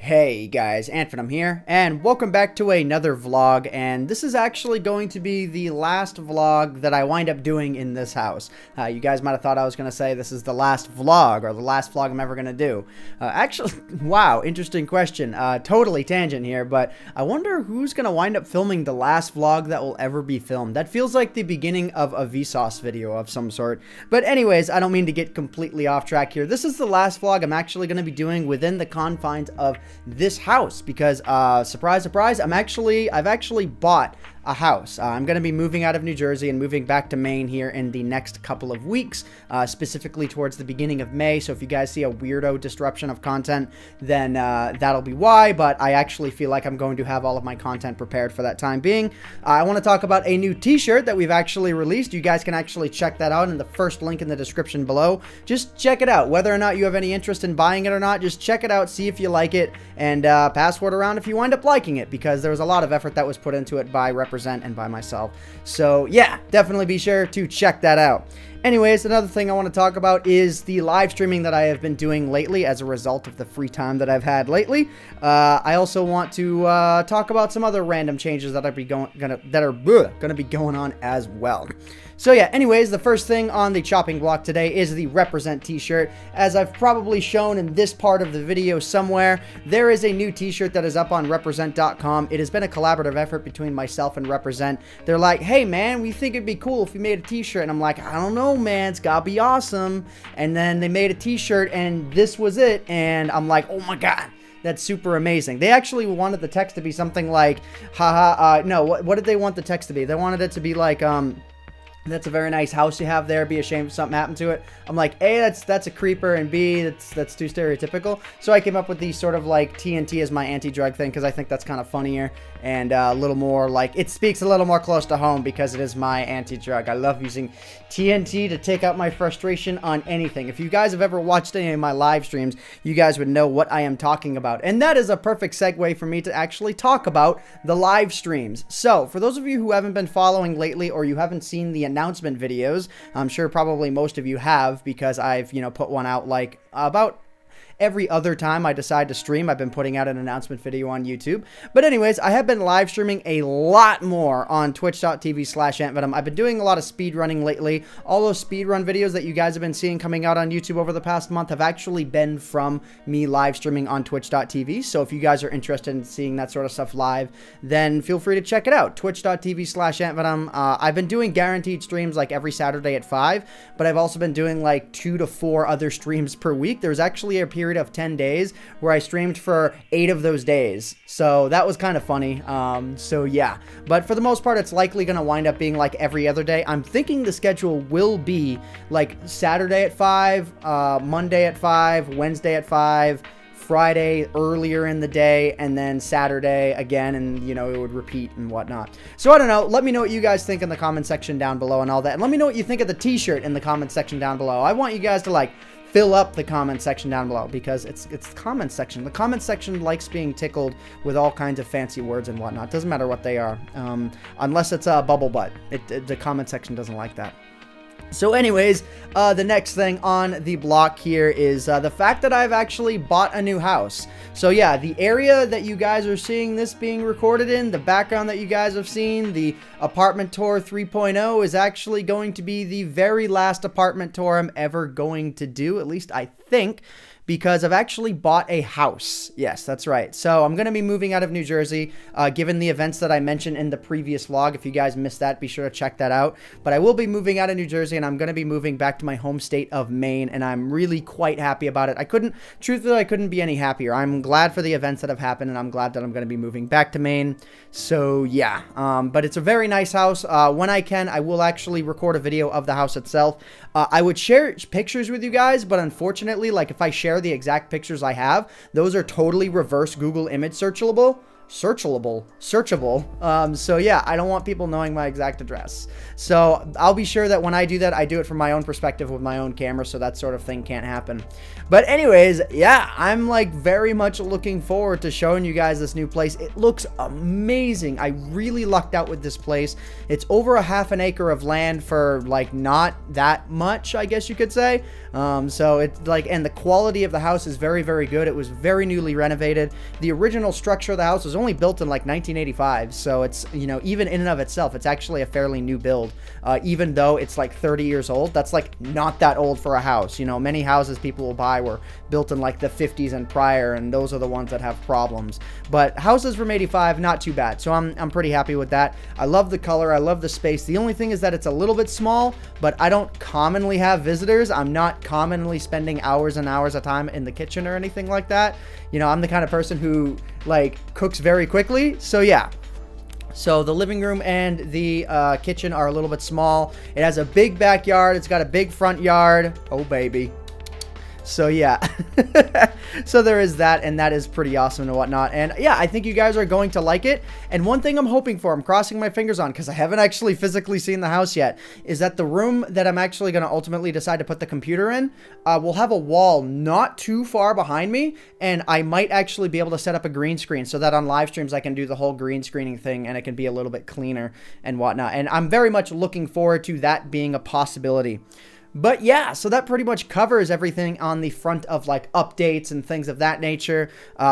Hey guys, AntVenom here, and welcome back to another vlog, and this is actually going to be the last vlog that I wind up doing in this house. You guys might have thought I was going to say this is the last vlog, or the last vlog I'm ever going to do. Actually, wow, interesting question. Totally tangent here, but I wonder who's going to wind up filming the last vlog that will ever be filmed. That feels like the beginning of a Vsauce video of some sort. But anyways, I don't mean to get completely off track here. This is the last vlog I'm actually going to be doing within the confines of this house because surprise surprise, I've actually bought a house. I'm going to be moving out of New Jersey and moving back to Maine here in the next couple of weeks, specifically towards the beginning of May. So if you guys see a weirdo disruption of content, then that'll be why, but I actually feel like I'm going to have all of my content prepared for that time being. I want to talk about a new t-shirt that we've actually released. You guys can actually check that out in the first link in the description below. Just check it out. Whether or not you have any interest in buying it or not, just check it out, see if you like it, and pass word around if you wind up liking it, because there was a lot of effort that was put into it by Represent and by myself. So yeah, definitely be sure to check that out. Anyways, another thing I want to talk about is the live streaming that I have been doing lately as a result of the free time that I've had lately. I also want to talk about some other random changes that are gonna be going on as well. So yeah, anyways, the first thing on the chopping block today is the Represent t-shirt. As I've probably shown in this part of the video somewhere, there is a new t-shirt that is up on represent.com. It has been a collaborative effort between myself and Represent. They're like, hey man, we think it'd be cool if we made a t-shirt. And I'm like, I don't know, man, it's gotta be awesome. And then they made a t-shirt and this was it. And I'm like, oh my God. That's super amazing. They actually wanted the text to be something like, haha, no, what did they want the text to be? They wanted it to be like, that's a very nice house you have there. Be ashamed if something happened to it. I'm like, A, that's a creeper, and B, that's too stereotypical. So I came up with these sort of like TNT as my anti-drug thing because I think that's kind of funnier and a little more like, it speaks a little more close to home because it is my anti-drug. I love using TNT to take out my frustration on anything. If you guys have ever watched any of my live streams, you guys would know what I am talking about. And that is a perfect segue for me to actually talk about the live streams. So for those of you who haven't been following lately, or you haven't seen the announcement videos, I'm sure probably most of you have, because I've, you know, put one out like about every other time I decide to stream. I've been putting out an announcement video on YouTube. But anyways, I have been live streaming a lot more on twitch.tv/AntVenom. I've been doing a lot of speed running lately. All those speed run videos that you guys have been seeing coming out on YouTube over the past month have actually been from me live streaming on twitch.tv. So if you guys are interested in seeing that sort of stuff live, then feel free to check it out. Twitch.tv/AntVenom. I've been doing guaranteed streams like every Saturday at 5, but I've also been doing like 2 to 4 other streams per week. There's actually a period of 10 days where I streamed for 8 of those days, so that was kind of funny. So yeah, but for the most part it's likely gonna wind up being like every other day. I'm thinking the schedule will be like Saturday at 5, Monday at 5, Wednesday at 5, Friday earlier in the day, and then Saturday again, and you know, it would repeat and whatnot. So I don't know, let me know what you guys think in the comment section down below and all that, and let me know what you think of the t-shirt in the comment section down below. I want you guys to like fill up the comment section down below, because it's the comment section. The comment section likes being tickled with all kinds of fancy words and whatnot. Doesn't matter what they are, unless it's a bubble butt. The comment section doesn't like that. So anyways, the next thing on the block here is the fact that I've actually bought a new house. So yeah, the area that you guys are seeing this being recorded in, the background that you guys have seen, the apartment tour 3.0 is actually going to be the very last apartment tour I'm ever going to do, at least I think, because I've actually bought a house. Yes, that's right. So I'm going to be moving out of New Jersey, given the events that I mentioned in the previous vlog. If you guys missed that, be sure to check that out. But I will be moving out of New Jersey, and I'm going to be moving back to my home state of Maine, and I'm really quite happy about it. Truthfully, I couldn't be any happier. I'm glad for the events that have happened, and I'm glad that I'm going to be moving back to Maine. So yeah, but it's a very nice house. When I can, I will actually record a video of the house itself. I would share pictures with you guys, but unfortunately, like if I share the exact pictures I have, those are totally reverse Google image searchable. searchable. So yeah, I don't want people knowing my exact address. So I'll be sure that when I do that, I do it from my own perspective with my own camera, so that sort of thing can't happen. But anyways, yeah, I'm like very much looking forward to showing you guys this new place. It looks amazing. I really lucked out with this place. It's over a half an acre of land for like not that much, I guess you could say. So it's like, and the quality of the house is very, very good. It was very newly renovated. The original structure of the house was only built in like 1985. So it's, you know, even in and of itself, it's actually a fairly new build. Even though it's like 30 years old, that's like not that old for a house. You know, many houses people will buy were built in like the 50s and prior, and those are the ones that have problems. But houses from 85, not too bad. So I'm pretty happy with that. I love the color. I love the space. The only thing is that it's a little bit small, but I don't commonly have visitors. I'm not commonly spending hours and hours of time in the kitchen or anything like that. You know, I'm the kind of person who like cooks very quickly. So yeah. So the living room and the kitchen are a little bit small. It has a big backyard. It's got a big front yard. Oh, baby. So yeah, so there is that, and that is pretty awesome and whatnot. And yeah, I think you guys are going to like it. And one thing I'm hoping for, I'm crossing my fingers on, because I haven't actually physically seen the house yet, is that the room that I'm actually going to ultimately decide to put the computer in will have a wall not too far behind me, and I might actually be able to set up a green screen so that on live streams I can do the whole green screening thing, and it can be a little bit cleaner and whatnot. And I'm very much looking forward to that being a possibility. But yeah, so that pretty much covers everything on the front of like updates and things of that nature.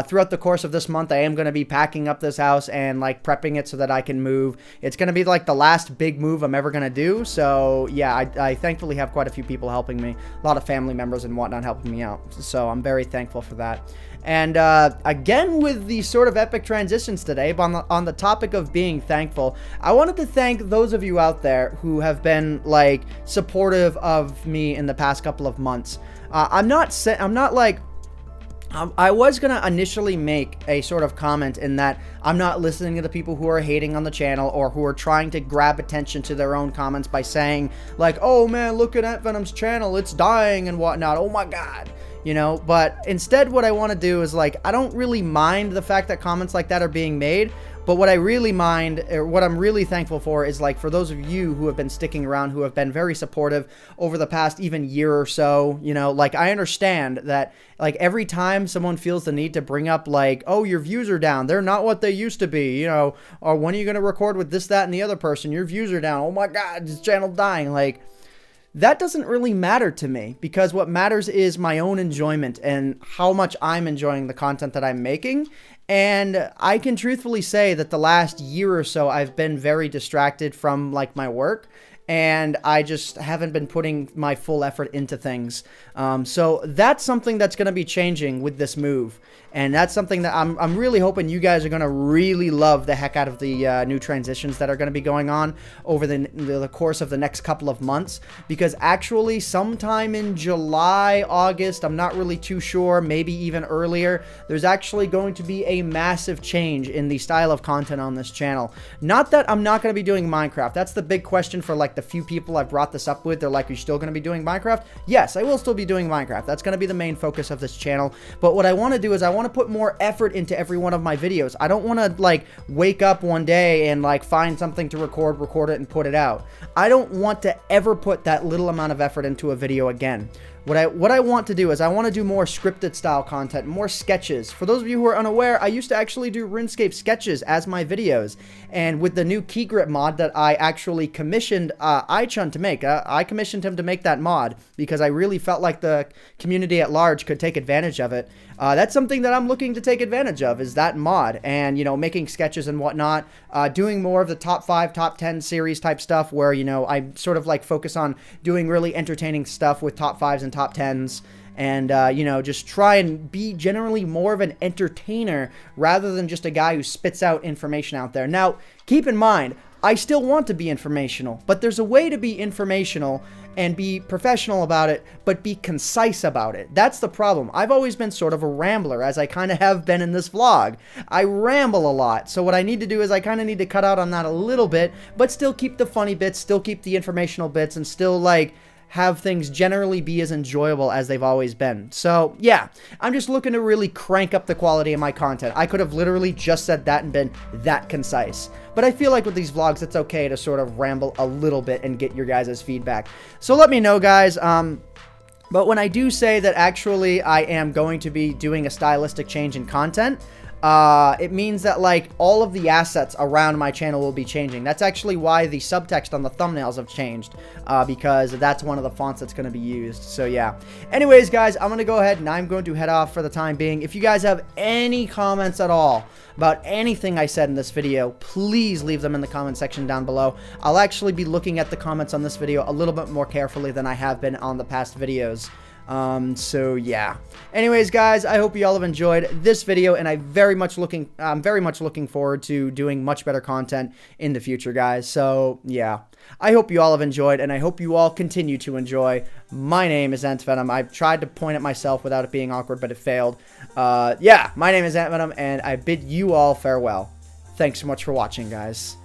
Throughout the course of this month, I am going to be packing up this house and like prepping it so that I can move. It's going to be like the last big move I'm ever going to do. So yeah, I thankfully have quite a few people helping me. A lot of family members and whatnot helping me out. So I'm very thankful for that. And again, with the sort of epic transitions today, but on the topic of being thankful, I wanted to thank those of you out there who have been like supportive of me in the past couple of months. I was going to initially make a sort of comment in that I'm not listening to the people who are hating on the channel or who are trying to grab attention to their own comments by saying like, oh man, look at AntVenom's channel, it's dying and whatnot, oh my god. You know, but instead what I want to do is like, I don't really mind the fact that comments like that are being made, but what I really mind, or what I'm really thankful for, is like for those of you who have been sticking around, who have been very supportive over the past even year or so. You know, like I understand that like every time someone feels the need to bring up like, oh, your views are down, they're not what they used to be, you know, or when are you going to record with this, that, and the other person, your views are down, oh my god, this channel dying, like that doesn't really matter to me, because what matters is my own enjoyment and how much I'm enjoying the content that I'm making. And I can truthfully say that the last year or so I've been very distracted from like my work, and I just haven't been putting my full effort into things. So that's something that's going to be changing with this move. And that's something that I'm really hoping you guys are going to really love the heck out of the new transitions that are going to be going on over the course of the next couple of months. Because actually sometime in July, August, I'm not really too sure, maybe even earlier, there's actually going to be a massive change in the style of content on this channel. Not that I'm not going to be doing Minecraft. That's the big question for like the few people I've brought this up with. They're like, are you still going to be doing Minecraft? Yes, I will still be doing Minecraft. That's going to be the main focus of this channel. But what I want to do is I want to put more effort into every one of my videos. I don't want to like wake up one day and like find something to record it and put it out. I don't want to ever put that little amount of effort into a video again. What I want to do is I want to do more scripted style content, more sketches. For those of you who are unaware, I used to actually do RuneScape sketches as my videos. And with the new key grip mod that I actually commissioned iChun to make, I commissioned him to make that mod because I really felt like the community at large could take advantage of it. That's something that I'm looking to take advantage of, is that mod, and, you know, making sketches and whatnot, doing more of the top 5, top 10 series type stuff where, you know, I sort of like focus on doing really entertaining stuff with top 5s and top 10s, and, you know, just try and be generally more of an entertainer rather than just a guy who spits out information out there. Now, keep in mind, I still want to be informational, but there's a way to be informational and be professional about it, but be concise about it. That's the problem. I've always been sort of a rambler, as I kind of have been in this vlog. I ramble a lot, so what I need to do is I kind of need to cut out on that a little bit, but still keep the funny bits, still keep the informational bits, and still, like, have things generally be as enjoyable as they've always been. So yeah, I'm just looking to really crank up the quality of my content. I could have literally just said that and been that concise. But I feel like with these vlogs, it's okay to sort of ramble a little bit and get your guys' feedback. So let me know, guys. But when I do say that actually I am going to be doing a stylistic change in content, it means that, like, all of the assets around my channel will be changing. That's actually why the subtext on the thumbnails have changed, because that's one of the fonts that's going to be used. So yeah. Anyways, guys, I'm going to go ahead and I'm going to head off for the time being. If you guys have any comments at all about anything I said in this video, please leave them in the comment section down below. I'll actually be looking at the comments on this video a little bit more carefully than I have been on the past videos. So yeah. Anyways, guys, I hope you all have enjoyed this video, and I'm very much looking forward to doing much better content in the future, guys. So yeah, I hope you all have enjoyed, and I hope you all continue to enjoy. My name is AntVenom. I've tried to point at myself without it being awkward, but it failed. Yeah, my name is AntVenom, and I bid you all farewell. Thanks so much for watching, guys.